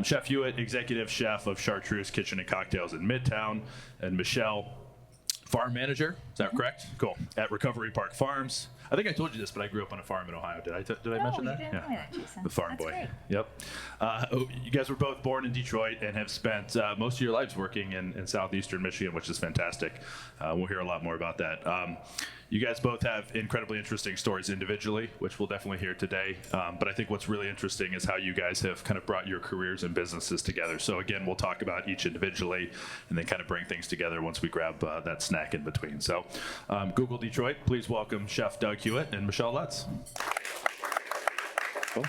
Chef Hewitt, executive chef of Chartreuse Kitchen and Cocktails in Midtown, and Michelle, farm manager. Is that correct? Cool. At RecoveryPark Farms. I think I told you this, but I grew up on a farm in Ohio. Did I mention that? No, you didn't tell me that, Jason. The farm That's boy. great. Yep. You guys were both born in Detroit and have spent most of your lives working in southeastern Michigan, which is fantastic. We'll hear a lot more about that. You guys both have incredibly interesting stories individually, which we'll definitely hear today. But I think what's really interesting is how you guys have kind of brought your careers and businesses together. So again, we'll talk about each individually and then kind of bring things together once we grab that snack in between. So Google Detroit, please welcome Chef Doug Hewitt and Michelle Lutz. Cool.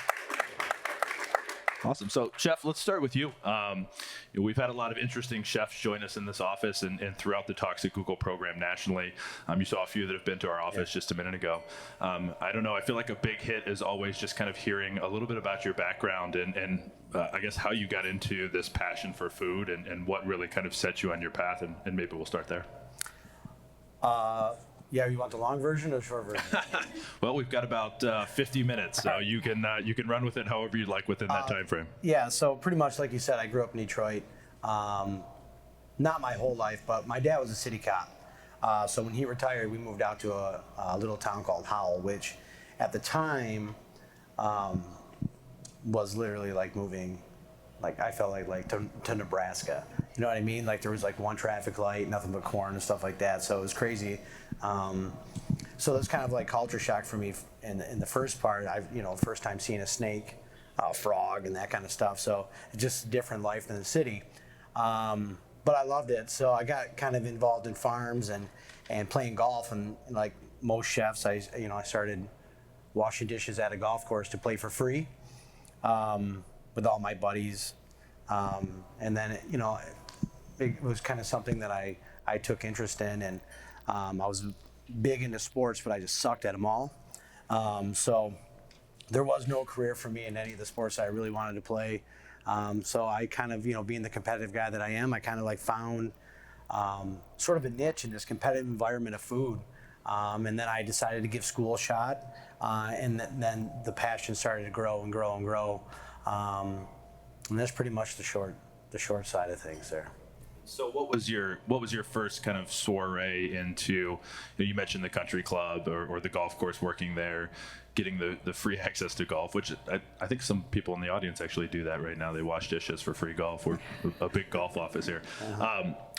Awesome. So, Chef, let's start with you. We've had a lot of interesting chefs join us in this office and throughout the Talks at Google program nationally. You saw a few that have been to our office just a minute ago. I don't know. I feel like a big hit is always just kind of hearing a little bit about your background and I guess how you got into this passion for food and what really kind of set you on your path. And maybe we'll start there. Yeah, you want the long version or the short version? Well, we've got about 50 minutes, so you can run with it however you'd like within that time frame. Yeah, so pretty much like you said, I grew up in Detroit. Not my whole life, but my dad was a city cop. So when he retired, we moved out to a little town called Howell, which at the time was literally like moving, like I felt like to Nebraska. You know what I mean? Like there was like one traffic light, nothing but corn and stuff like that. So it was crazy. So it was kind of like culture shock for me in the first part. First time seeing a snake, frog, and that kind of stuff. So it's just a different life than the city. But I loved it. So I got kind of involved in farms and playing golf. And like most chefs, I started washing dishes at a golf course to play for free with all my buddies. And then, it was kind of something that I took interest in. And I was big into sports, but I just sucked at them all. So there was no career for me in any of the sports I really wanted to play. So I kind of, being the competitive guy that I am, I kind of like found sort of a niche in this competitive environment of food. And then I decided to give school a shot. And then the passion started to grow and grow and grow. And that's pretty much the short side of things there. So what was your first kind of soiree into, you mentioned the country club or the golf course, working there, getting the free access to golf, which I think some people in the audience actually do that right now. They wash dishes for free golf. We're a big golf office here.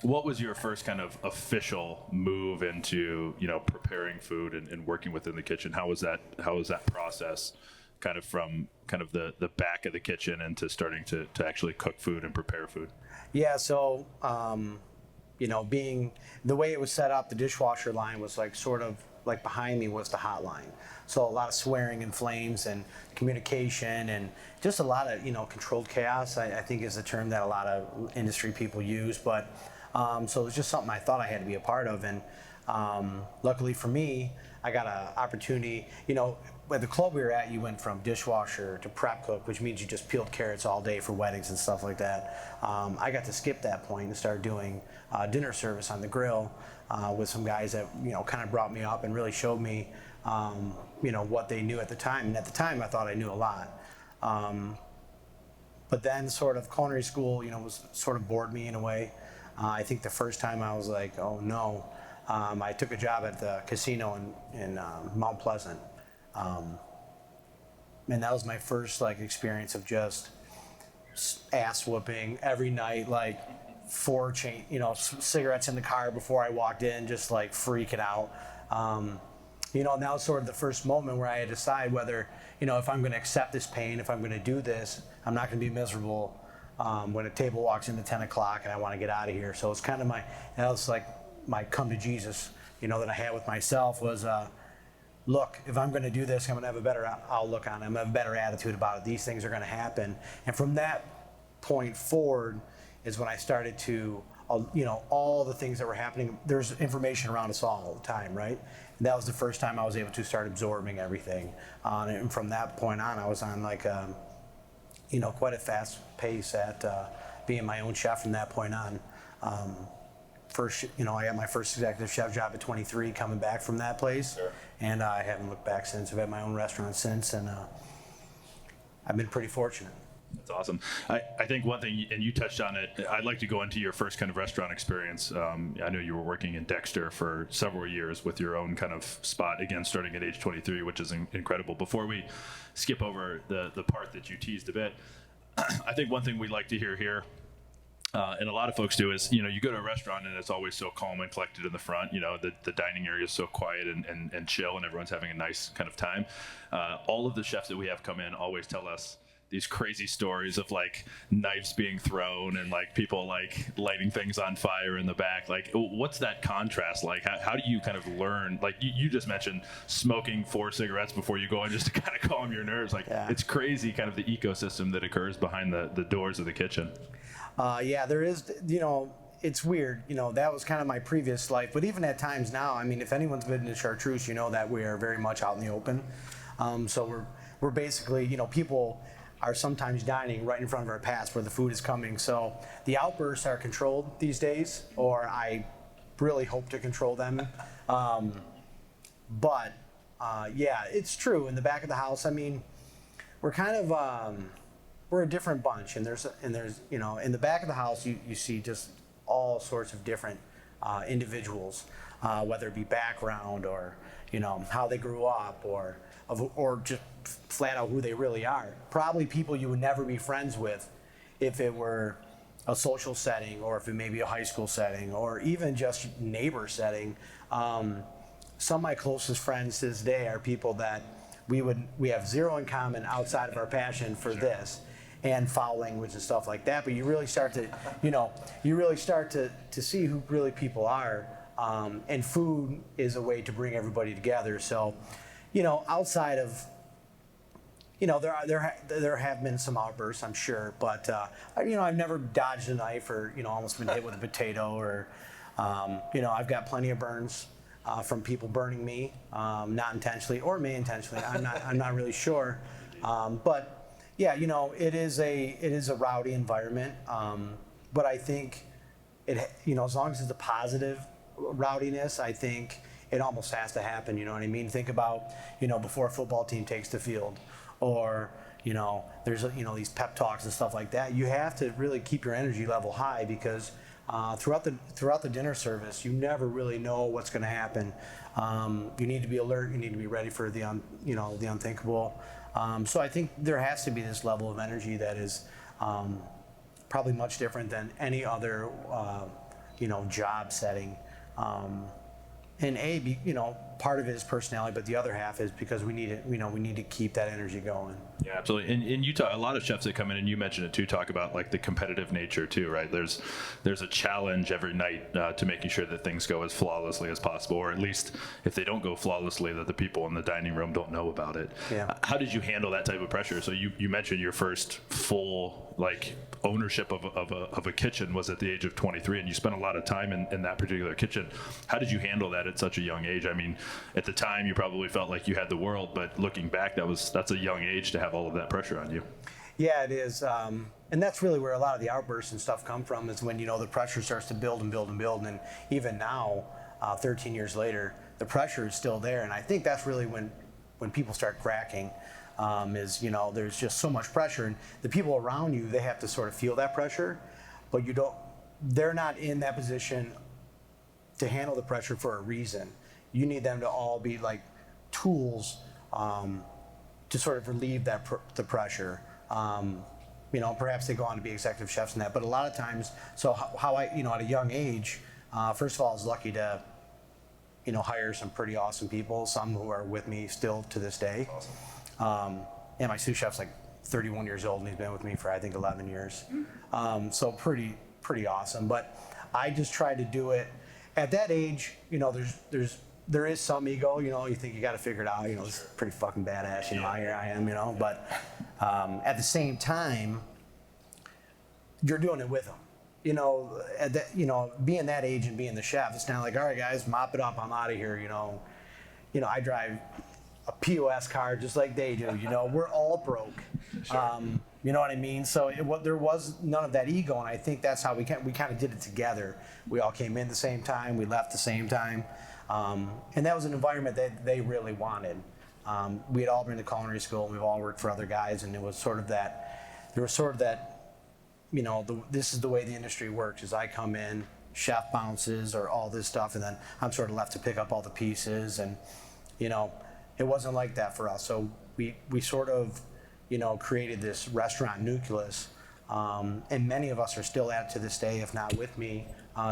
What was your first kind of official move into, preparing food and working within the kitchen? How was that process kind of from kind of the back of the kitchen into starting to actually cook food and prepare food? Yeah, so, being the way it was set up, the dishwasher line was like sort of like behind me was the hot line. So a lot of swearing and flames and communication and just a lot of, controlled chaos, I think is the term that a lot of industry people use. But so it was just something I thought I had to be a part of. And luckily for me, I got an opportunity, at the club we were at, you went from dishwasher to prep cook, which means you just peeled carrots all day for weddings and stuff like that. I got to skip that point and start doing dinner service on the grill with some guys that, kind of brought me up and really showed me, what they knew at the time. And at the time, I thought I knew a lot. But then sort of culinary school, was sort of bored me in a way. I think the first time I was like, oh no. I took a job at the casino in Mount Pleasant. And that was my first experience of just ass whooping every night, like 4 cigarettes in the car before I walked in, just like freaking out. And that was sort of the first moment where I had to decide whether, if I'm going to accept this pain, if I'm going to do this, I'm not going to be miserable when a table walks into 10 o'clock and I want to get out of here. So it's kind of that was like my come to Jesus, that I had with myself was, look, if I'm going to do this, I'm going to have a better outlook on it. I'm going to have a better attitude about it. These things are going to happen. And from that point forward is when I started to, all the things that were happening. There's information around us all the time, right? And that was the first time I was able to start absorbing everything. And from that point on, I was on quite a fast pace at being my own chef from that point on. I got my first executive chef job at 23 coming back from that place. Sure. And I haven't looked back since. I've had my own restaurant since, and I've been pretty fortunate. That's awesome. I think one thing, and you touched on it, I'd like to go into your first kind of restaurant experience. I know you were working in Dexter for several years with your own kind of spot, again, starting at age 23, which is incredible. Before we skip over the part that you teased a bit, I think one thing we'd like to hear here, and a lot of folks do, is, you go to a restaurant and it's always so calm and collected in the front. The dining area is so quiet and chill, and everyone's having a nice kind of time. All of the chefs that we have come in always tell us these crazy stories of like knives being thrown and like people like lighting things on fire in the back. Like, what's that contrast like? How do you kind of learn? Like you just mentioned smoking 4 cigarettes before you go in just to kind of calm your nerves. Like, It's crazy kind of the ecosystem that occurs behind the doors of the kitchen. Yeah, there is, it's weird. That was kind of my previous life. But even at times now, I mean, if anyone's been to Chartreuse, you know that we are very much out in the open. So we're basically, people are sometimes dining right in front of our pass where the food is coming. So the outbursts are controlled these days, or I really hope to control them. But it's true. In the back of the house, I mean, we're kind of, we're a different bunch, and there's in the back of the house, you see just all sorts of different individuals, whether it be background or, how they grew up, or just flat out who they really are. Probably people you would never be friends with if it were a social setting, or if it may be a high school setting, or even just neighbor setting. Some of my closest friends to this day are people that we have zero in common outside of our passion for this and foul language and stuff like that. But you really start to see who really people are. And food is a way to bring everybody together. So, outside of, there have been some outbursts, I'm sure, but I've never dodged a knife or almost been hit with a potato, or I've got plenty of burns from people burning me, not intentionally or may intentionally. I'm not really sure, but yeah, it is a rowdy environment, but I think as long as it's a positive rowdiness, I think it almost has to happen. You know what I mean? Think about, before a football team takes the field, or, there's, these pep talks and stuff like that. You have to really keep your energy level high, because throughout the dinner service, you never really know what's going to happen. You need to be alert. You need to be ready for the unthinkable. So I think there has to be this level of energy that is probably much different than any other, job setting. And part of it is personality, but the other half is because we need it. We need to keep that energy going. Yeah, absolutely. And you talk, a lot of chefs that come in, and you mentioned it too, talk about like the competitive nature too, right? There's a challenge every night to making sure that things go as flawlessly as possible, or at least if they don't go flawlessly, that the people in the dining room don't know about it. Yeah. How did you handle that type of pressure? So you mentioned your first full ownership of a kitchen was at the age of 23, and you spent a lot of time in that particular kitchen. How did you handle that at such a young age? I mean, at the time you probably felt like you had the world, but looking back, that's a young age to have all of that pressure on you. Yeah, it is, and that's really where a lot of the outbursts and stuff come from, is when the pressure starts to build and build and build. And even now, 13 years later, the pressure is still there, and I think that's really when people start cracking. There's just so much pressure, and the people around you, they have to sort of feel that pressure, but they're not in that position to handle the pressure for a reason. You need them to all be like tools to sort of relieve the pressure. Perhaps they go on to be executive chefs and that, but a lot of times, so how I, at a young age, first of all, I was lucky to, hire some pretty awesome people, some who are with me still to this day. Awesome. And my sous chef's like 31 years old, and he's been with me for, I think, 11 years. So pretty awesome. But I just tried to do it at that age. There is some ego, you think you got to figure it out, it's pretty fucking badass, here I am, but at the same time, you're doing it with them. Being that age and being the chef, it's not like, all right, guys, mop it up, I'm out of here, I drive a POS card just like they do, we're all broke. Sure. You know what I mean? So there was none of that ego, and I think that's how we kind of did it together. We all came in the same time, we left the same time, and that was an environment that they really wanted. We had all been to culinary school, and we've all worked for other guys, and it was sort of that. There was sort of that, you know, this is the way the industry works. Is I come in, chef bounces or all this stuff, and then I'm sort of left to pick up all the pieces, and you know, it wasn't like that for us. So we sort of, you know, created this restaurant nucleus, and many of us are still at it to this day, if not with me,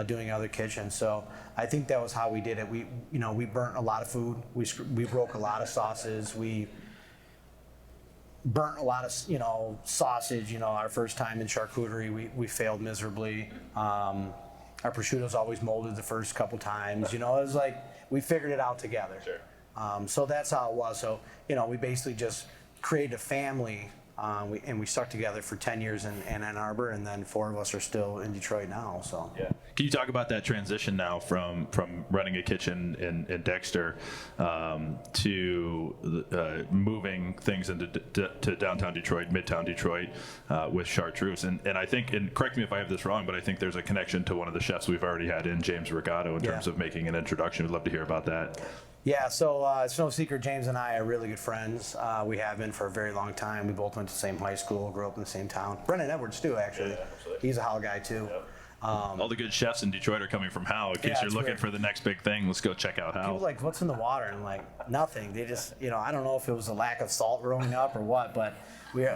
doing other kitchens. So I think that was how we did it. We burnt a lot of food. We broke a lot of sauces. We burnt a lot of, you know, sausage. You know, our first time in charcuterie, we failed miserably. Our prosciutto's always molded the first couple times. You know, it was like we figured it out together. Sure. So that's how it was. So, you know, we basically just created a family, and we stuck together for 10 years in Ann Arbor, and then 4 of us are still in Detroit now. So yeah. Can you talk about that transition now from running a kitchen in Dexter to moving things into to downtown Detroit, midtown Detroit with Chartreuse? And I think, and correct me if I have this wrong, but I think there's a connection to one of the chefs we've already had in, James Regato, in terms of making an introduction. We'd love to hear about that. Yeah, so it's no secret, James and I are really good friends. We have been for a very long time. We both went to the same high school, grew up in the same town. Brendan Edwards, too, actually. Yeah, he's a Howell guy, too. Yep. All the good chefs in Detroit are coming from Howell. In case you're looking for the next big thing, let's go check out Howell. People like, what's in the water? And I'm like, nothing. They just, you know, I don't know if it was a lack of salt growing up or what, but we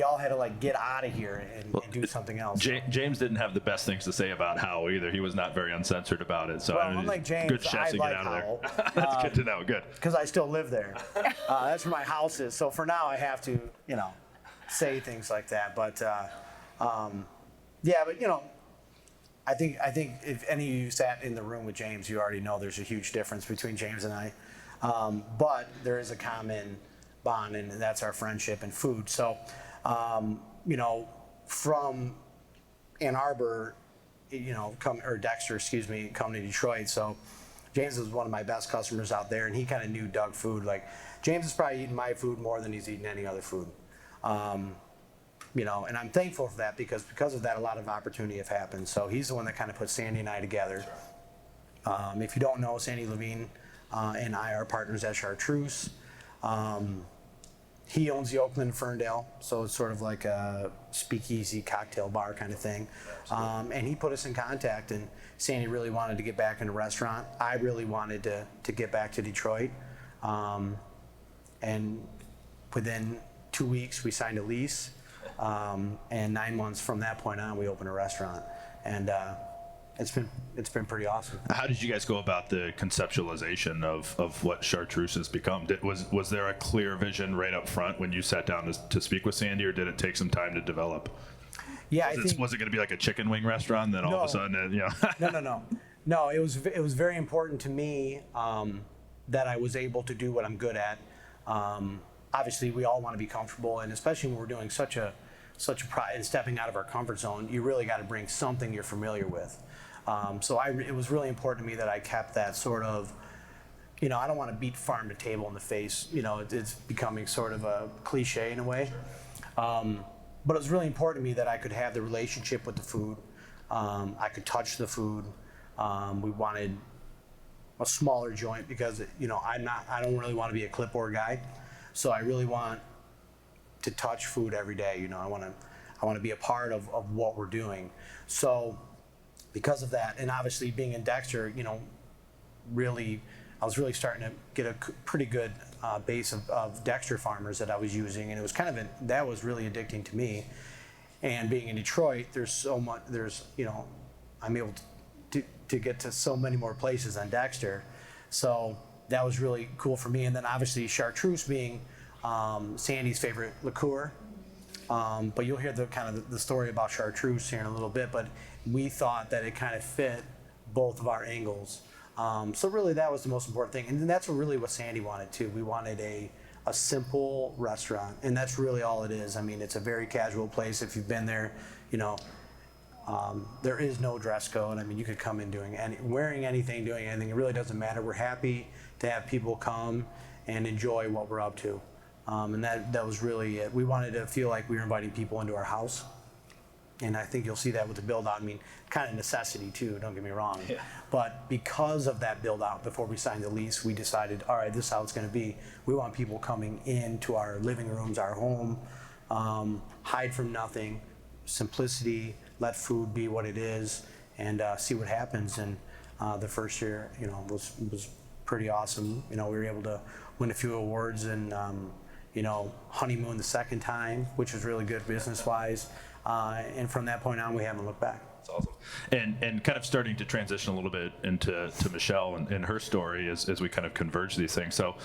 all had to like get out of here and do something else. James didn't have the best things to say about Howell either. He was not very uncensored about it. So well, unlike James, good chefs to get out of there. That's good to know. Good. Because I still live there. That's where my house is. So for now, I have to, you know, say things like that. But yeah, but you know, I think if any of you sat in the room with James, you already know there's a huge difference between James and I. But there is a common bond, and that's our friendship and food. So, you know, from Ann Arbor, you know, Dexter, excuse me, come to Detroit. So James was one of my best customers out there, and he kind of knew Doug food. Like, James is probably eating my food more than he's eating any other food. You know, and I'm thankful for that because of that, a lot of opportunity have happened. So he's the one that kind of put Sandy and I together. If you don't know, Sandy Levine and I are partners at Chartreuse. He owns the Oakland Ferndale, so it's sort of like a speakeasy cocktail bar kind of thing. And he put us in contact, and Sandy really wanted to get back in a restaurant. I really wanted to get back to Detroit. And within 2 weeks, we signed a lease. And 9 months from that point on, we opened a restaurant. And it's been pretty awesome. How did you guys go about the conceptualization of what Chartreuse has become? Was there a clear vision right up front when you sat down to speak with Sandy, or did it take some time to develop? Yeah, was it going to be like a chicken wing restaurant? Then all of a sudden, you know. No. It was very important to me that I was able to do what I'm good at. Obviously, we all want to be comfortable, and especially when we're doing such a pride and stepping out of our comfort zone, you really got to bring something you're familiar with. So it was really important to me that I kept that sort of, you know, I don't want to beat farm to table in the face. You know, it's becoming sort of a cliche in a way. But it was really important to me that I could have the relationship with the food. I could touch the food. We wanted a smaller joint because, you know, I don't really want to be a clipboard guy. So I really want to touch food every day. You know, I want to be a part of what we're doing. So because of that, and obviously being in Dexter, you know, I was really starting to get a pretty good base of Dexter farmers that I was using, and it was that was really addicting to me. And being in Detroit, there's you know, I'm able to get to so many more places on Dexter. So that was really cool for me. And then obviously Chartreuse being Sandy's favorite liqueur. But you'll hear the story about Chartreuse here in a little bit, but we thought that it kind of fit both of our angles. So really that was the most important thing. And then that's what Sandy wanted too. We wanted a simple restaurant, and that's really all it is. I mean, it's a very casual place. If you've been there, you know, there is no dress code. I mean, you could come in wearing anything, doing anything. It really doesn't matter. We're happy to have people come and enjoy what we're up to. And that was really it. We wanted to feel like we were inviting people into our house. And I think you'll see that with the build out. I mean, kind of necessity too, don't get me wrong. Yeah. But because of that build out, before we signed the lease, we decided, all right, this is how it's gonna be. We want people coming into our living rooms, our home, hide from nothing, simplicity, let food be what it is, and see what happens. And the first year, was pretty awesome. We were able to win a few awards and, honeymoon the second time, which was really good business-wise. And from that point on, we haven't looked back. That's awesome. And kind of starting to transition a little bit to Michelle and her story as we kind of converge these things. So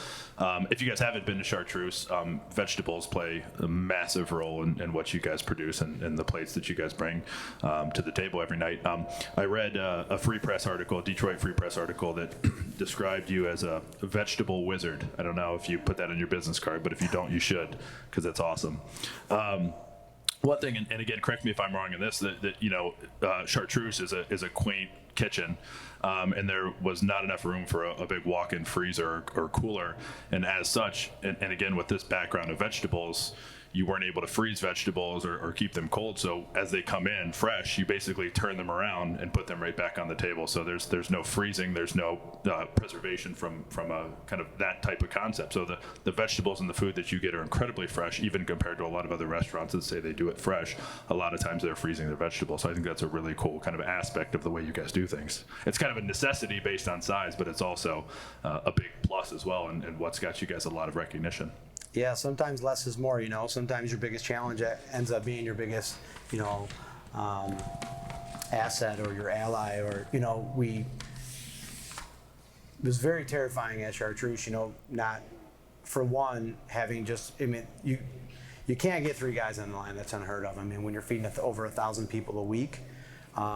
if you guys haven't been to Chartreuse, vegetables play a massive role in what you guys produce and the plates that you guys bring to the table every night. I read a Free Press article, a Detroit Free Press article that described you as a vegetable wizard. I don't know if you put that on your business card, but if you don't, you should, because that's awesome. One thing, and again, correct me if I'm wrong in this, that Chartreuse is a quaint kitchen, and there was not enough room for a big walk-in freezer or cooler, and as such, and again with this background of vegetables, you weren't able to freeze vegetables or keep them cold. So as they come in fresh, you basically turn them around and put them right back on the table. So there's no freezing, there's no preservation from a kind of that type of concept. So the vegetables and the food that you get are incredibly fresh, even compared to a lot of other restaurants that say they do it fresh. A lot of times they're freezing their vegetables. So I think that's a really cool kind of aspect of the way you guys do things. It's kind of a necessity based on size, but it's also a big plus as well, and what's got you guys a lot of recognition. Yeah, sometimes less is more, Sometimes your biggest challenge ends up being your biggest, asset or your ally, or, it was very terrifying at Chartreuse, not, for one, having you can't get 3 guys on the line. That's unheard of. I mean, when you're feeding over 1,000 people a week,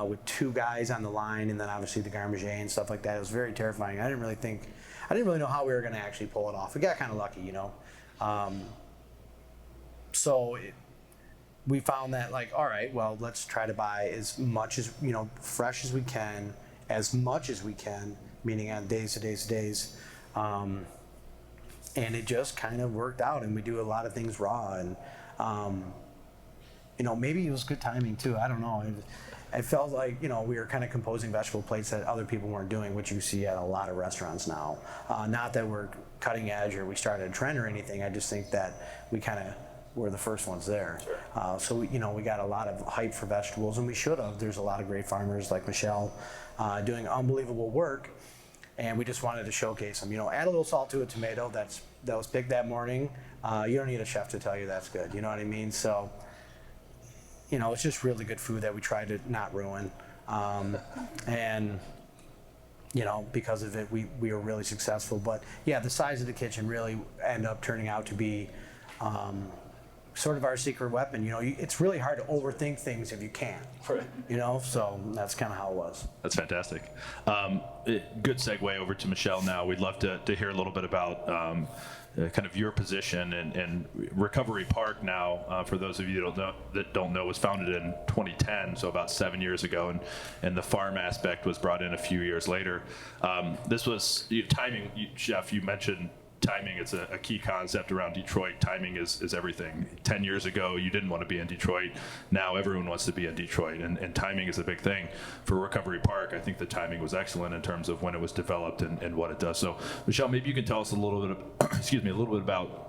with 2 guys on the line, and then obviously the garde manger and stuff like that, it was very terrifying. I didn't really know how we were going to actually pull it off. We got kind of lucky, we found that, all right, well, let's try to buy as much as, fresh as we can, as much as we can, meaning on days. And it just kind of worked out, and we do a lot of things raw, and, maybe it was good timing too. I don't know. It felt like, we were kind of composing vegetable plates that other people weren't doing, which you see at a lot of restaurants now. Not that we're cutting edge or we started a trend or anything. I just think that we kind of were the first ones there. Sure. So we got a lot of hype for vegetables, and we should have. There's a lot of great farmers like Michelle doing unbelievable work, and we just wanted to showcase them. Add a little salt to a tomato that was picked that morning. You don't need a chef to tell you that's good. You know what I mean? So, it's just really good food that we try to not ruin. And, because of it, we were really successful. But yeah, the size of the kitchen really ended up turning out to be sort of our secret weapon. It's really hard to overthink things if you can. Right. So that's kind of how it was. That's fantastic. Good segue over to Michelle now. We'd love to hear a little bit about kind of your position and RecoveryPark now, for those of you that don't know, was founded in 2010, so about 7 years ago, and the farm aspect was brought in a few years later. This was timing. Jeff, you mentioned timing. It's a key concept around Detroit. Timing is everything. 10 years ago, you didn't want to be in Detroit. Now everyone wants to be in Detroit, and timing is a big thing. For RecoveryPark, I think the timing was excellent in terms of when it was developed and what it does. So, Michelle, maybe you can tell us a little bit about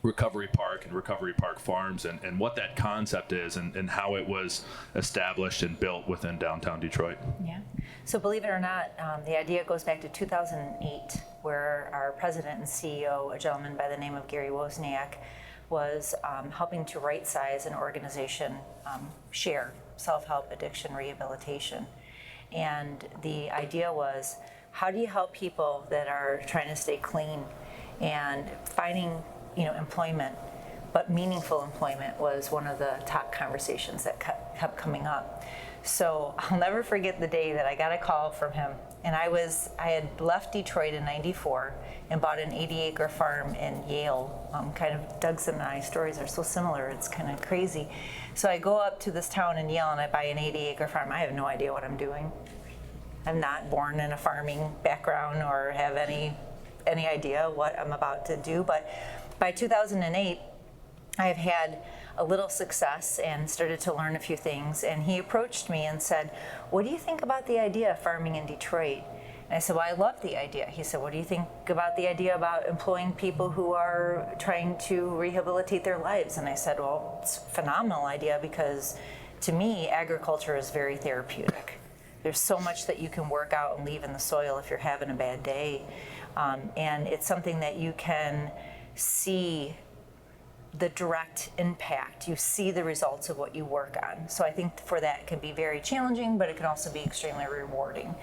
RecoveryPark and RecoveryPark Farms and what that concept is and how it was established and built within downtown Detroit. Yeah. So believe it or not, the idea goes back to 2008, where our president and CEO, a gentleman by the name of Gary Wozniak, was helping to right-size an organization, SHARE, Self-Help Addiction Rehabilitation. And the idea was, how do you help people that are trying to stay clean and finding employment, but meaningful employment was one of the top conversations that kept coming up. So I'll never forget the day that I got a call from him, and I had left Detroit in '94 and bought an 80-acre farm in Yale. Kind of Doug's and I's stories are so similar, it's kind of crazy. So I go up to this town in Yale and I buy an 80-acre farm. I have no idea what I'm doing. I'm not born in a farming background or have any idea what I'm about to do, but by 2008, I have had a little success and started to learn a few things. And he approached me and said, "What do you think about the idea of farming in Detroit?" And I said, "Well, I love the idea." He said, "What do you think about the idea about employing people who are trying to rehabilitate their lives?" And I said, "Well, it's a phenomenal idea because to me, agriculture is very therapeutic. There's so much that you can work out and leave in the soil if you're having a bad day. And it's something that you can see the direct impact. You see the results of what you work on. So I think for that it can be very challenging, but it can also be extremely rewarding."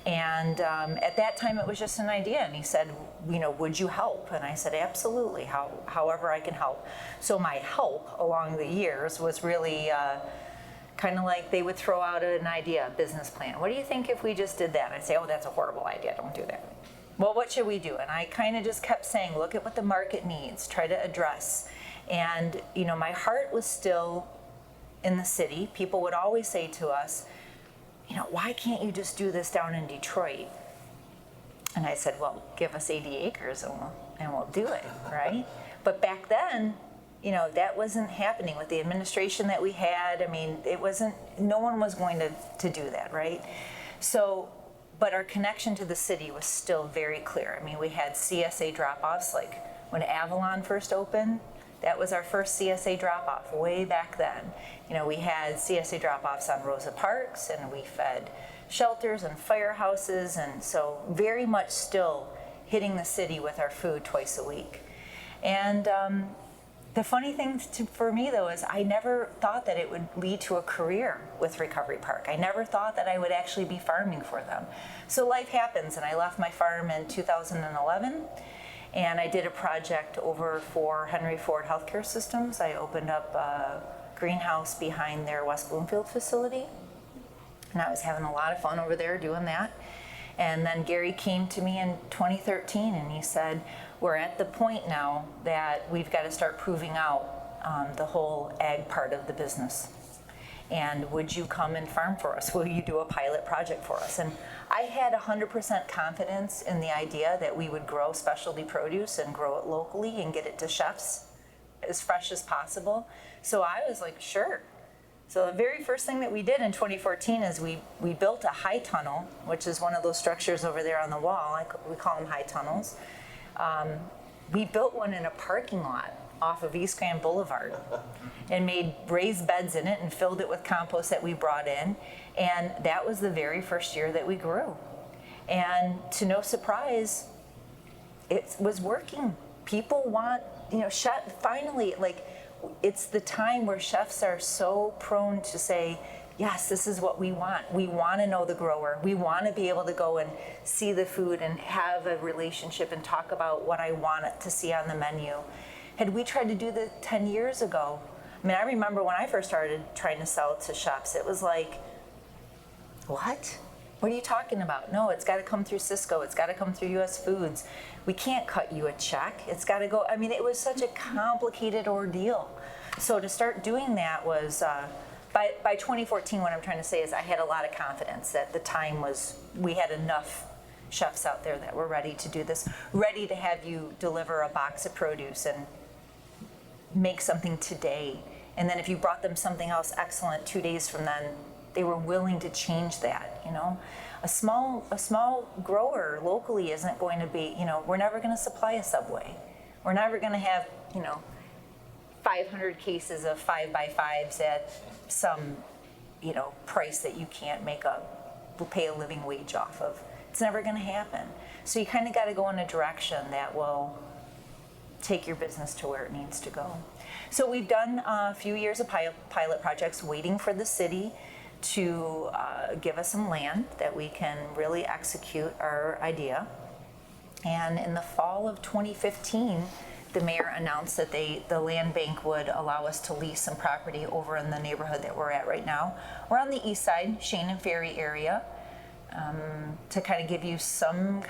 And at that time, it was just an idea. And he said, "Would you help?" And I said, "Absolutely, however I can help." So my help along the years was really kind of like they would throw out an idea, a business plan. "What do you think if we just did that?" I'd say, "Oh, that's a horrible idea. Don't do that." "Well, what should we do?" And I kind of just kept saying, look at what the market needs, try to address. And, my heart was still in the city. People would always say to us, "Why can't you just do this down in Detroit?" And I said, "Well, give us 80 acres and we'll do it," right? But back then, that wasn't happening with the administration that we had. I mean, no one was going to do that, right? So, but our connection to the city was still very clear. I mean, we had CSA drop-offs, like when Avalon first opened, that was our first CSA drop-off way back then. We had CSA drop-offs on Rosa Parks, and we fed shelters and firehouses, and so very much still hitting the city with our food twice a week. And the funny thing for me, though, is I never thought that it would lead to a career with Recovery Park. I never thought that I would actually be farming for them. So life happens, and I left my farm in 2011. And I did a project over for Henry Ford Healthcare Systems. I opened up a greenhouse behind their West Bloomfield facility. And I was having a lot of fun over there doing that. And then Gary came to me in 2013 and he said, "We're at the point now that we've got to start proving out the whole ag part of the business. And would you come and farm for us? Will you do a pilot project for us?" And I had 100% confidence in the idea that we would grow specialty produce and grow it locally and get it to chefs as fresh as possible. So I was like, sure. So the very first thing that we did in 2014 is we built a high tunnel, which is one of those structures over there on the wall. We call them high tunnels. We built one in a parking lot off of East Grand Boulevard and made raised beds in it and filled it with compost that we brought in. And that was the very first year that we grew. And to no surprise, it was working. People want, finally, it's the time where chefs are so prone to say, yes, this is what we want. We want to know the grower. We want to be able to go and see the food and have a relationship and talk about what I want to see on the menu. Had we tried to do that 10 years ago, I remember when I first started trying to sell it to chefs, it was like, what? What are you talking about? No, it's got to come through Cisco. It's got to come through US Foods. We can't cut you a check. It's got to go. It was such a complicated ordeal. So to start doing that was, by 2014, what I'm trying to say is I had a lot of confidence that the time we had enough chefs out there that were ready to do this, ready to have you deliver a box of produce and make something today. And then if you brought them something else excellent 2 days from then, they were willing to change that. A small grower locally isn't going to be, we're never going to supply a Subway. We're never going to have, 500 cases of 5x5s at some, price that you can't pay a living wage off of. It's never going to happen. So you kind of got to go in a direction that will take your business to where it needs to go. So we've done a few years of pilot projects waiting for the city to give us some land that we can really execute our idea. And in the fall of 2015, the mayor announced that the land bank would allow us to lease some property over in the neighborhood that we're at right now. We're on the east side, Shane and Ferry area, to kind of give you some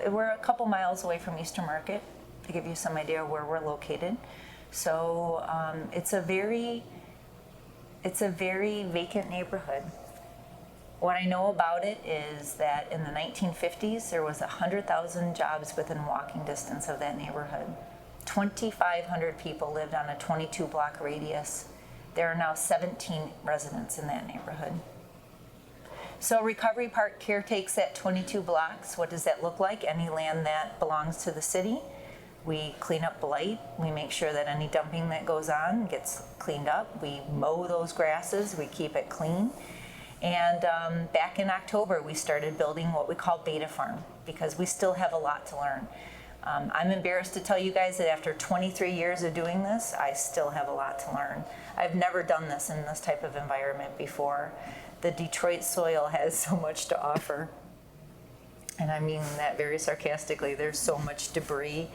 we're a couple miles away from Eastern Market, to give you some idea of where we're located. So it's a very vacant neighborhood. What I know about it is that in the 1950s, there was 100,000 jobs within walking distance of that neighborhood. 2,500 people lived on a 22 block radius. There are now 17 residents in that neighborhood. So Recovery Park caretakes that 22 blocks. What does that look like? Any land that belongs to the city. We clean up blight. We make sure that any dumping that goes on gets cleaned up. We mow those grasses. We keep it clean. And back in October, we started building what we call Beta Farm because we still have a lot to learn. I'm embarrassed to tell you guys that after 23 years of doing this, I still have a lot to learn. I've never done this in this type of environment before. The Detroit soil has so much to offer. And I mean that very sarcastically. There's so much debris.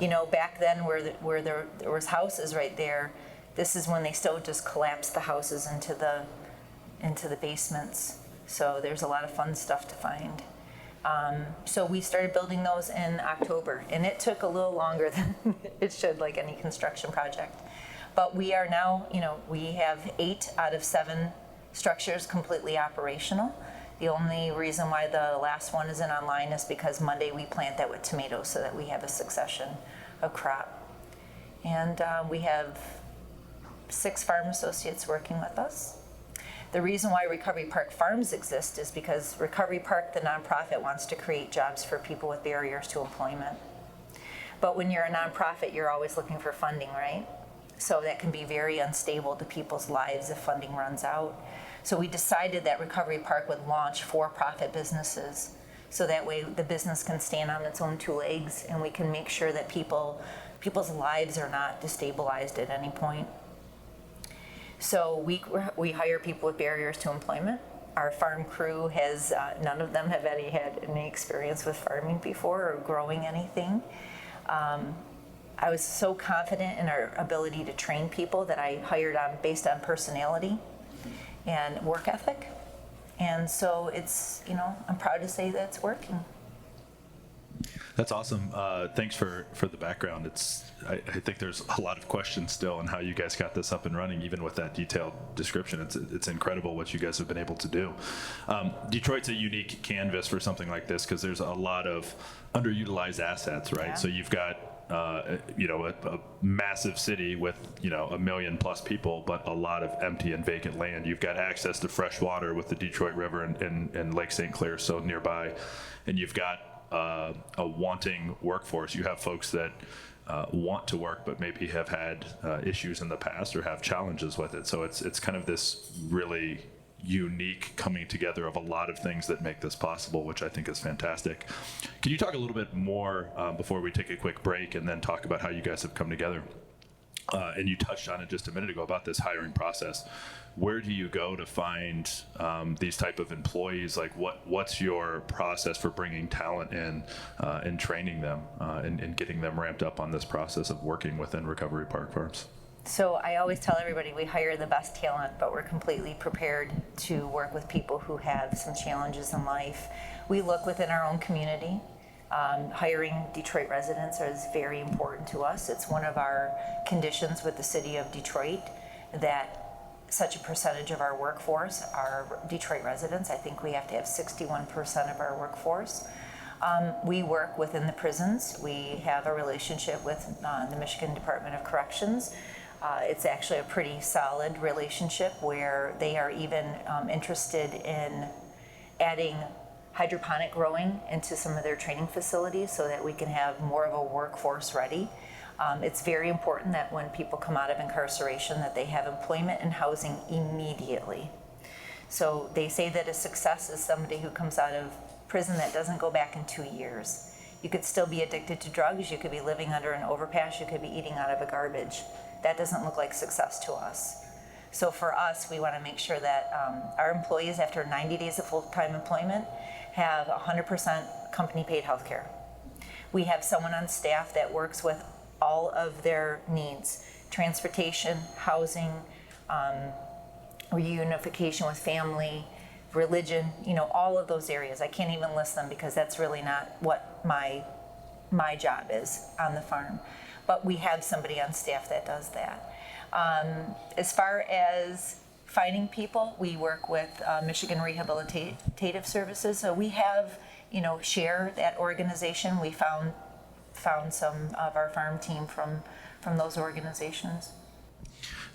You know, back then where there was houses right there, this is when they still just collapsed the houses into the basements. So there's a lot of fun stuff to find. So we started building those in October, and it took a little longer than it should, like any construction project. But we are now, you know, we have 8 out of 7 structures completely operational. The only reason why the last one isn't online is because Monday we plant that with tomatoes so that we have a succession of crop. And we have 6 farm associates working with us. The reason why Recovery Park Farms exist is because Recovery Park, the nonprofit, wants to create jobs for people with barriers to employment. But when you're a nonprofit, you're always looking for funding, right? So that can be very unstable to people's lives if funding runs out. So we decided that Recovery Park would launch for-profit businesses. So that way the business can stand on its own 2 legs and we can make sure that people's lives are not destabilized at any point. So we hire people with barriers to employment. Our farm crew has, none of them have had any experience with farming before or growing anything. I was so confident in our ability to train people that I hired based on personality and work ethic. And so it's, you know, I'm proud to say that it's working. That's awesome. Thanks for the background. I think there's a lot of questions still on how you guys got this up and running, even with that detailed description. It's incredible what you guys have been able to do. Detroit's a unique canvas for something like this because there's a lot of underutilized assets, right? Yeah. So you've got a massive city with 1 million plus people, but a lot of empty and vacant land. You've got access to fresh water with the Detroit River and Lake St. Clair so nearby, and you've got a wanting workforce. You have folks that want to work but maybe have had issues in the past or have challenges with it. So it's kind of this really unique coming together of a lot of things that make this possible, which I think is fantastic. Can you talk a little bit more before we take a quick break and then talk about how you guys have come together? And you touched on it just a minute ago about this hiring process. Where do you go to find these type of employees? Like what's your process for bringing talent in and training them and getting them ramped up on this process of working within Recovery Park Farms? So I always tell everybody we hire the best talent, but we're completely prepared to work with people who have some challenges in life. We look within our own community. Hiring Detroit residents is very important to us. It's one of our conditions with the city of Detroit that such a percentage of our workforce are Detroit residents. I think we have to have 61% of our workforce. We work within the prisons. We have a relationship with the Michigan Department of Corrections. It's actually a pretty solid relationship where they are even interested in adding hydroponic growing into some of their training facilities so that we can have more of a workforce ready. It's very important that when people come out of incarceration that they have employment and housing immediately. So they say that a success is somebody who comes out of prison that doesn't go back in 2 years. You could still be addicted to drugs, you could be living under an overpass, you could be eating out of a garbage. That doesn't look like success to us. So for us, we want to make sure that our employees, after 90 days of full-time employment, have 100% company-paid health care. We have someone on staff that works with all of their needs: transportation, housing, reunification with family, religion, all of those areas. I can't even list them because that's really not what my job is on the farm. But we have somebody on staff that does that. As far as finding people, we work with Michigan Rehabilitative Services. So we have, share that organization. We found found some of our farm team from those organizations.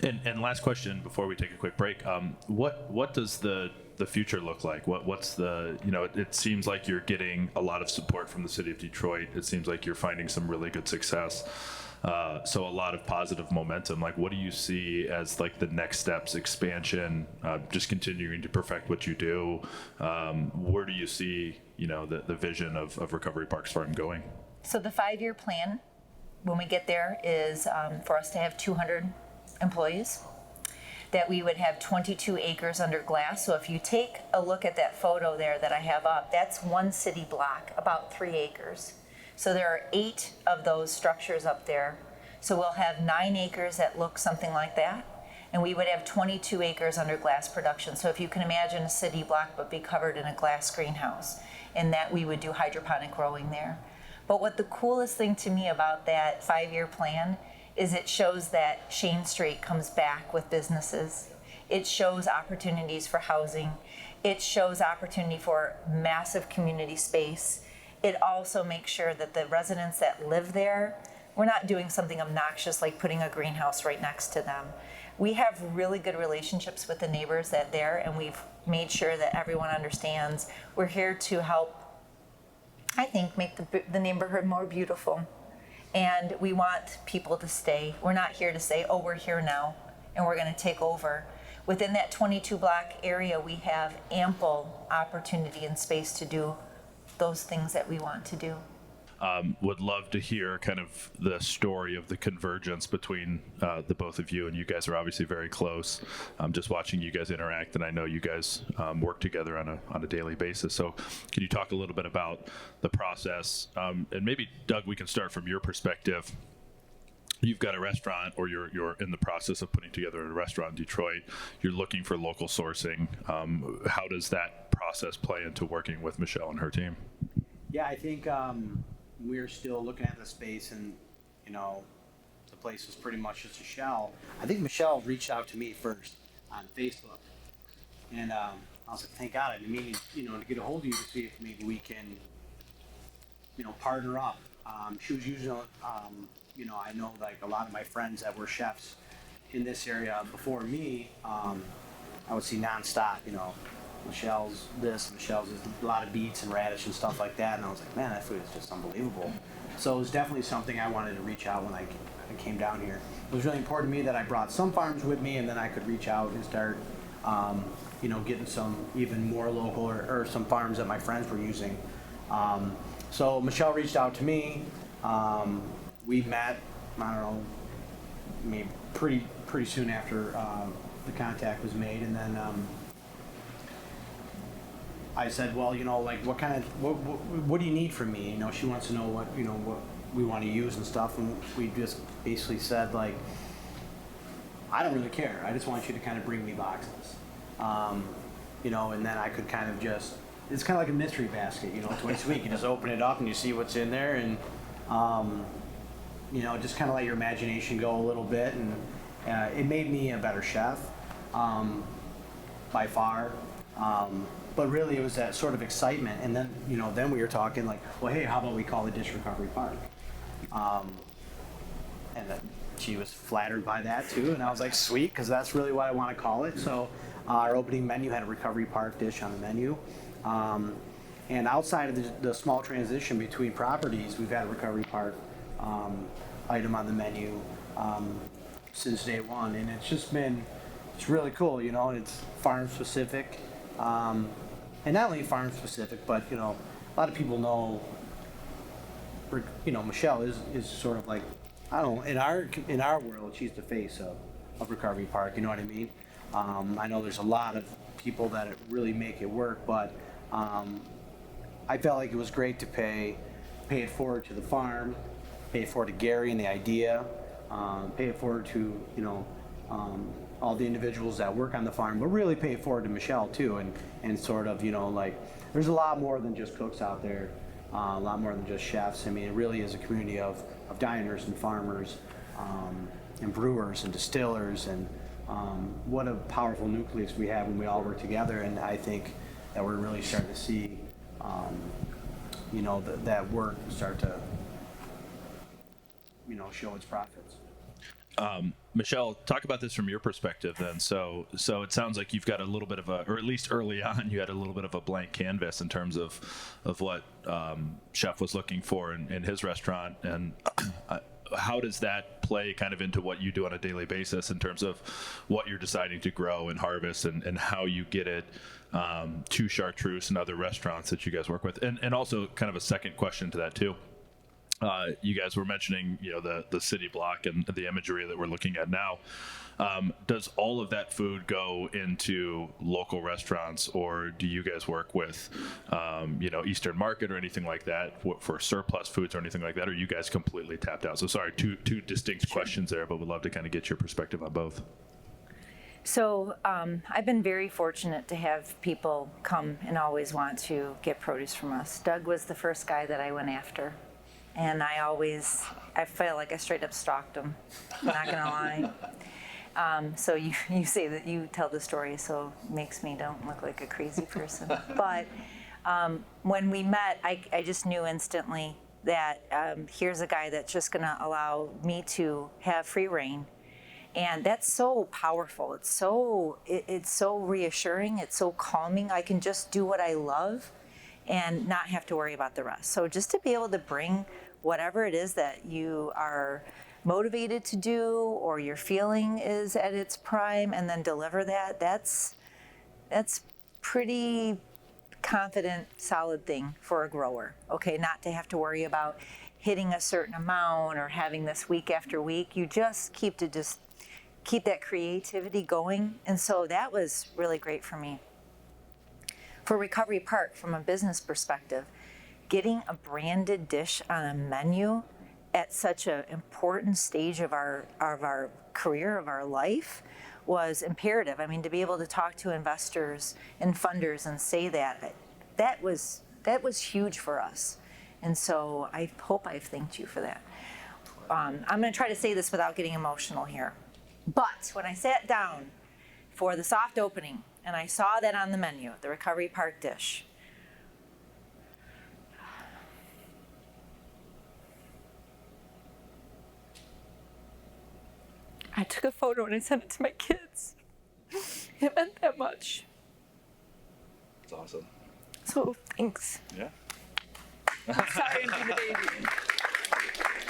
And last question before we take a quick break. What does the future look like? What's the, it seems like you're getting a lot of support from the city of Detroit. It seems like you're finding some really good success. So a lot of positive momentum. Like, what do you see as like the next steps, expansion, just continuing to perfect what you do? Where do you see, the vision of Recovery Parks Farm going? So the 5-year plan, when we get there, is for us to have 200 employees, that we would have 22 acres under glass. So if you take a look at that photo there that I have up, that's one city block, about 3 acres. So there are 8 of those structures up there. So we'll have 9 acres that look something like that, and we would have 22 acres under glass production. So if you can imagine a city block but be covered in a glass greenhouse, and that we would do hydroponic growing there. But what the coolest thing to me about that 5-year plan is it shows that Shane Street comes back with businesses. It shows opportunities for housing. It shows opportunity for massive community space. It also makes sure that the residents that live there, we're not doing something obnoxious like putting a greenhouse right next to them. We have really good relationships with the neighbors that there, and we've made sure that everyone understands we're here to help, I think, make the neighborhood more beautiful. And we want people to stay. We're not here to say, oh, we're here now and we're going to take over. Within that 22 block area, we have ample opportunity and space to do those things that we want to do. Would love to hear kind of the story of the convergence between the both of you, and you guys are obviously very close. Just watching you guys interact, and I know you guys work together on a daily basis. So can you talk a little bit about the process? And maybe, Doug, we can start from your perspective. You've got a restaurant, or you're in the process of putting together a restaurant in Detroit. You're looking for local sourcing. How does that process play into working with Michelle and her team? Yeah, I think we're still looking at the space, and the place was pretty much just a shell. I think Michelle reached out to me first on Facebook, and I was like, thank God, I've been meaning to get a hold of you to see if maybe we can partner up. She was using I know like a lot of my friends that were chefs in this area before me, I would see nonstop, Michelle's this, Michelle's this, a lot of beets and radish and stuff like that, and I was like, man, that food is just unbelievable. So it was definitely something I wanted to reach out when I came down here. It was really important to me that I brought some farms with me, and then I could reach out and start, getting some even more local or some farms that my friends were using. So Michelle reached out to me. We met, I don't know, maybe pretty soon after the contact was made, and then I said, well, like what do you need from me? She wants to know what we want to use and stuff, and we just basically said, like, I don't really care. I just want you to kind of bring me boxes, and then I could kind of just, it's kind of like a mystery basket, twice a week. You just open it up and you see what's in there, and just kind of let your imagination go a little bit, and it made me a better chef, by far. But really, it was that sort of excitement, and then then we were talking like, well, hey, how about we call the dish Recovery Park? And she was flattered by that too, and I was like, sweet, because that's really what I want to call it. So our opening menu had a Recovery Park dish on the menu, and outside of the small transition between properties, we've had a Recovery Park item on the menu since day one, and it's really cool, and it's farm specific. And not only farm specific, but a lot of people know, Michelle is sort of like, I don't know, in our world, she's the face of Recovery Park. You know what I mean? I know there's a lot of people that really make it work, but I felt like it was great to pay it forward to the farm, pay it forward to Gary and the idea, pay it forward to all the individuals that work on the farm, but really pay it forward to Michelle too, and sort of, like, there's a lot more than just cooks out there, a lot more than just chefs. I mean, it really is a community of diners and farmers, and brewers and distillers, and what a powerful nucleus we have when we all work together. And I think that we're really starting to see, that work start to show its profits. Michelle, talk about this from your perspective then. So it sounds like you've got a little bit of or at least early on, you had a little bit of a blank canvas in terms of what Chef was looking for in his restaurant. And how does that play kind of into what you do on a daily basis in terms of what you're deciding to grow and harvest and how you get it to Chartreuse and other restaurants that you guys work with? And also kind of a second question to that too. You guys were mentioning, the city block and the imagery that we're looking at now. Does all of that food go into local restaurants, or do you guys work with, Eastern Market or anything like that for surplus foods or anything like that? Or are you guys completely tapped out? So sorry, two distinct questions there, but we'd love to kind of get your perspective on both. So I've been very fortunate to have people come and always want to get produce from us. Doug was the first guy that I went after. And I felt like I straight up stalked him, not gonna lie. So you say that you tell the story, so it makes me don't look like a crazy person. But when we met, I just knew instantly that here's a guy that's just gonna allow me to have free reign. And that's so powerful. It's so reassuring. It's so calming. I can just do what I love and not have to worry about the rest. So just to be able to bring whatever it is that you are motivated to do or your feeling is at its prime and then deliver that's pretty confident, solid thing for a grower. Okay, not to have to worry about hitting a certain amount or having this week after week. You just keep that creativity going. And so that was really great for me. For Recovery Park, from a business perspective, getting a branded dish on a menu at such an important stage of our career, of our life, was imperative. I mean, to be able to talk to investors and funders and say that was huge for us. And so I hope I've thanked you for that. I'm going to try to say this without getting emotional here. But when I sat down for the soft opening, and I saw that on the menu, the Recovery Park dish, I took a photo and I sent it to my kids. It meant that much. That's awesome. So, thanks. Yeah. Sorry I'm being the baby.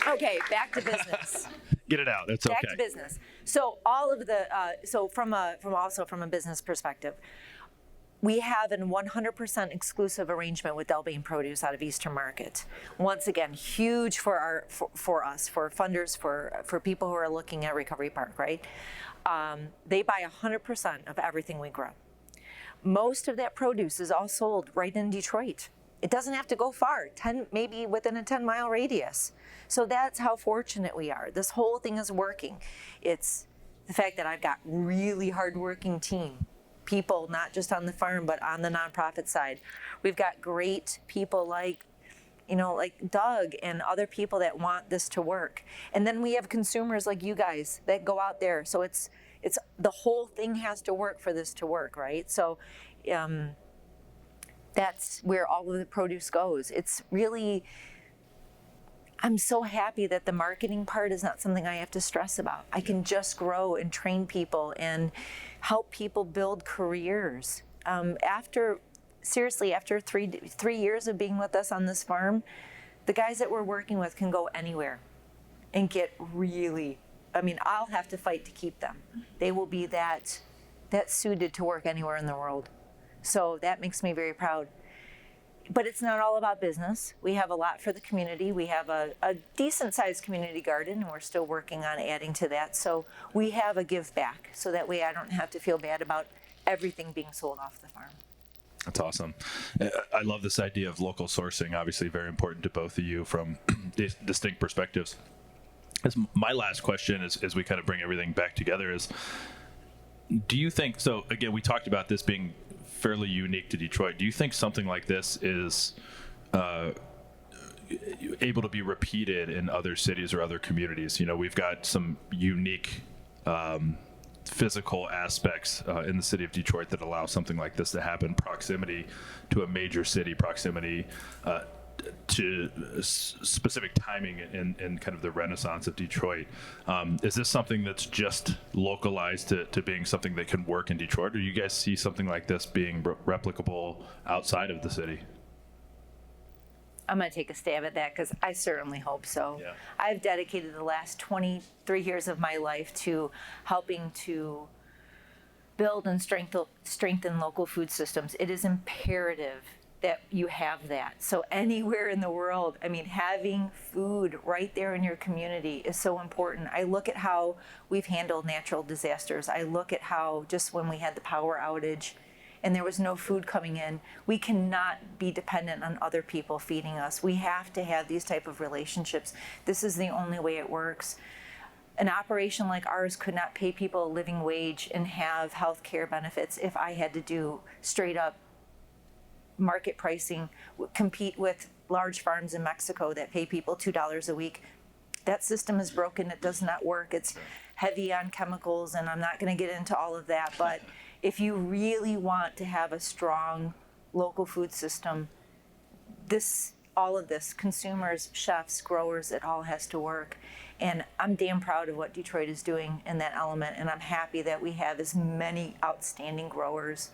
Okay, back to business. Get it out. It's okay. Back to business. So all of the from a business perspective, we have a 100% exclusive arrangement with Delbane Produce out of Eastern Market. Once again, huge for us, for funders, for people who are looking at Recovery Park, right? They buy 100% of everything we grow. Most of that produce is all sold right in Detroit. It doesn't have to go far, maybe within a 10-mile radius. So that's how fortunate we are. This whole thing is working. It's the fact that I've got really hardworking team, people not just on the farm, but on the nonprofit side. We've got great people like Doug and other people that want this to work. And then we have consumers like you guys that go out there. So it's the whole thing has to work for this to work, right? So that's where all of the produce goes. It's really, I'm so happy that the marketing part is not something I have to stress about. I can just grow and train people and help people build careers. After 3 years of being with us on this farm, the guys that we're working with can go anywhere and get I'll have to fight to keep them. They will be that suited to work anywhere in the world. So that makes me very proud. But it's not all about business. We have a lot for the community. We have a decent-sized community garden, and we're still working on adding to that. So we have a give back, so that way I don't have to feel bad about everything being sold off the farm. That's awesome. I love this idea of local sourcing, obviously very important to both of you from distinct perspectives. As my last question as we kind of bring everything back together is, do you think, so again, we talked about this being fairly unique to Detroit. Do you think something like this is able to be repeated in other cities or other communities? We've got some unique physical aspects in the city of Detroit that allow something like this to happen. Proximity to a major city, proximity to specific timing in kind of the renaissance of Detroit. Is this something that's just localized to being something that can work in Detroit, or do you guys see something like this being replicable outside of the city? I'm going to take a stab at that because I certainly hope so. Yeah. I've dedicated the last 23 years of my life to helping to build and strengthen local food systems. It is imperative that you have that. So anywhere in the world, I mean, having food right there in your community is so important. I look at how we've handled natural disasters. I look at how just when we had the power outage and there was no food coming in, we cannot be dependent on other people feeding us. We have to have these type of relationships. This is the only way it works. An operation like ours could not pay people a living wage and have health care benefits if I had to do straight up market pricing, compete with large farms in Mexico that pay people $2 a week. That system is broken. It does not work. It's heavy on chemicals, and I'm not going to get into all of that. But if you really want to have a strong local food system, all of this, consumers, chefs, growers, it all has to work. And I'm damn proud of what Detroit is doing in that element, and I'm happy that we have as many outstanding growers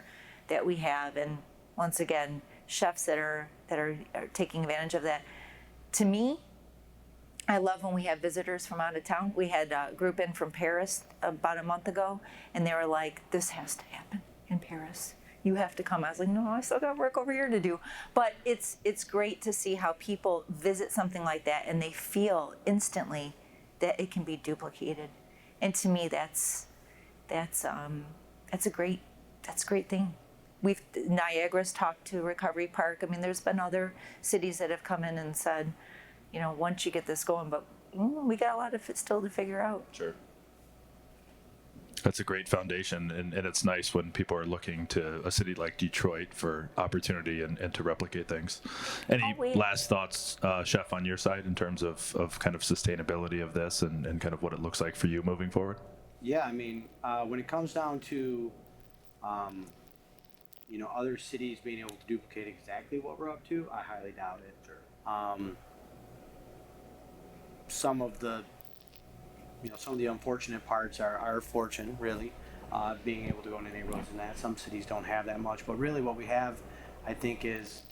that we have, and once again, chefs that are taking advantage of that. To me, I love when we have visitors from out of town. We had a group in from Paris about a month ago, and they were like, this has to happen in Paris. You have to come. I was like, no, I still got work over here to do. But it's great to see how people visit something like that and they feel instantly that it can be duplicated. And to me, that's a great thing. Niagara's talked to Recovery Park. I mean, there's been other cities that have come in and said, once you get this going, but we got a lot of it still to figure out. Sure. That's a great foundation, and it's nice when people are looking to a city like Detroit for opportunity and to replicate things. Any last thoughts, Chef, on your side in terms of kind of sustainability of this and kind of what it looks like for you moving forward? Yeah, I mean, when it comes down to, other cities being able to duplicate exactly what we're up to, I highly doubt it. Sure. Some of the unfortunate parts are our fortune, really, being able to go into neighborhoods and that. Some cities don't have that much, but really what we have, I think, is,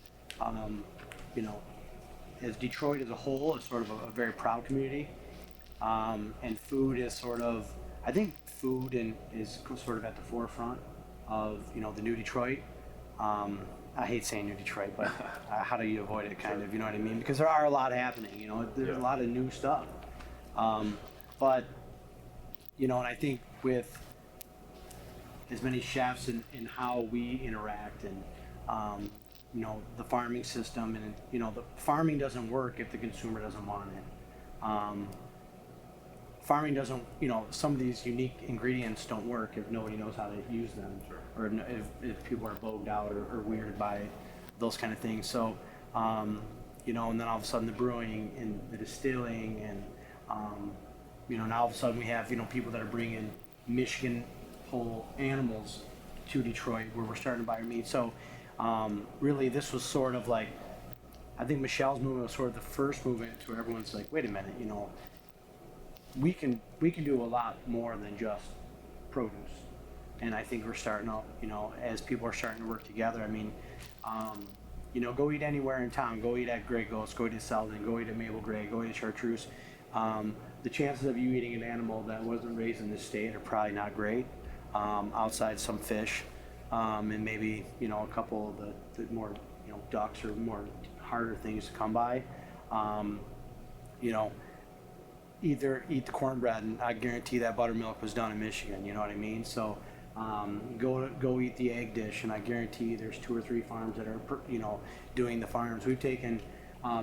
as Detroit as a whole is sort of a very proud community, and food is sort of, I think food is sort of at the forefront of, the new Detroit. I hate saying new Detroit, but how do you avoid it, kind of, you know what I mean? Because there are a lot happening, there's a lot of new stuff. But, and I think with as many chefs and how we interact and, the farming system and, the farming doesn't work if the consumer doesn't want it. Farming doesn't, some of these unique ingredients don't work if nobody knows how to use them. Sure. Or if people are bogged out or weirded by those kind of things. So, and then all of a sudden the brewing and the distilling and, now all of a sudden we have, people that are bringing Michigan whole animals to Detroit where we're starting to buy our meat. So really this was sort of like, I think Michelle's movement was sort of the first movement to where everyone's like, wait a minute, we can do a lot more than just produce. And I think we're starting to, as people are starting to work together, I mean, go eat anywhere in town, go eat at Grey Ghost, go eat at Selden, go eat at Mabel Gray, go eat at Chartreuse. The chances of you eating an animal that wasn't raised in this state are probably not great, outside some fish, and maybe, a couple of the more, ducks or more harder things to come by. Either eat the cornbread, and I guarantee that buttermilk was done in Michigan, you know what I mean? So go eat the egg dish, and I guarantee there's 2 or 3 farms that are, doing the farms. We've taken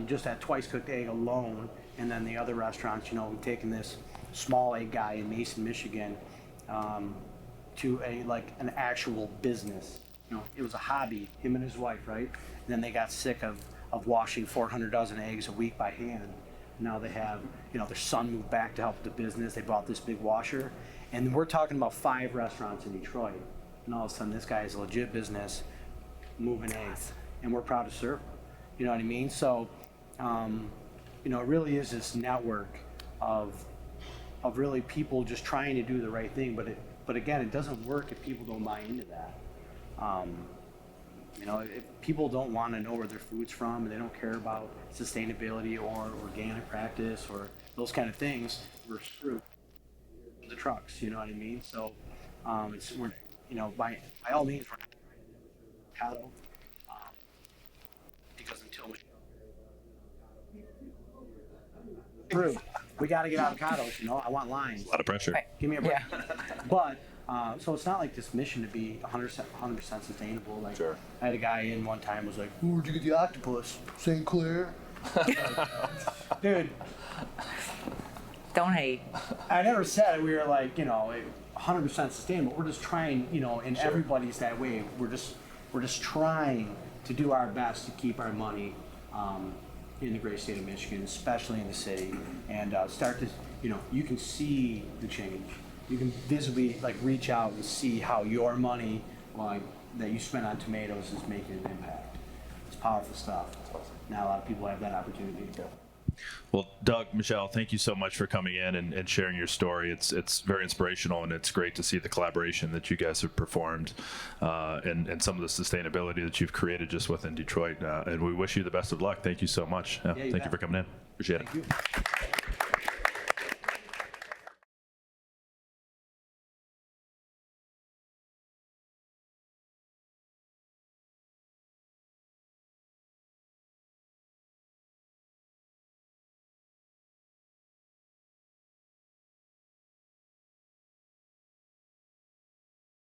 just that twice cooked egg alone, and then the other restaurants, we've taken this small egg guy in Mason, Michigan, to an actual business. It was a hobby, him and his wife, right? And then they got sick of washing 400 dozen eggs a week by hand. Now they have, their son moved back to help the business. They bought this big washer. And we're talking about 5 restaurants in Detroit. And all of a sudden, this guy is a legit business moving eggs. And we're proud to serve. You know what I mean? So, you know, it really is this network of really people just trying to do the right thing. But again, it doesn't work if people don't buy into that. You know, if people don't want to know where their food's from and they don't care about sustainability or organic practice or those kind of things, we're screwed. The trucks, you know what I mean? So, we're, you know, by all means, we're not cattle, because until true, we got to get avocados. You know, I want lines. A lot of pressure. Right. Give me a break. But so it's not like this mission to be 100% sustainable. Like, Sure. I had a guy in one time was like, "Where'd you get the octopus? St. Clair." Dude, Don't hate. I never said we were like, you know, 100% sustainable. We're just trying, you know, and everybody's that way. We're just trying to do our best to keep our money in the great state of Michigan, especially in the city, and start to, you know, you can see the change. You can visibly like reach out and see how your money, like that you spent on tomatoes, is making an impact. It's powerful stuff. Not a lot of people have that opportunity. Well, Doug, Michelle, thank you so much for coming in and sharing your story. It's very inspirational, and it's great to see the collaboration that you guys have performed and some of the sustainability that you've created just within Detroit. And we wish you the best of luck. Thank you so much. Thank you bet. for coming in. Appreciate it. Thank you.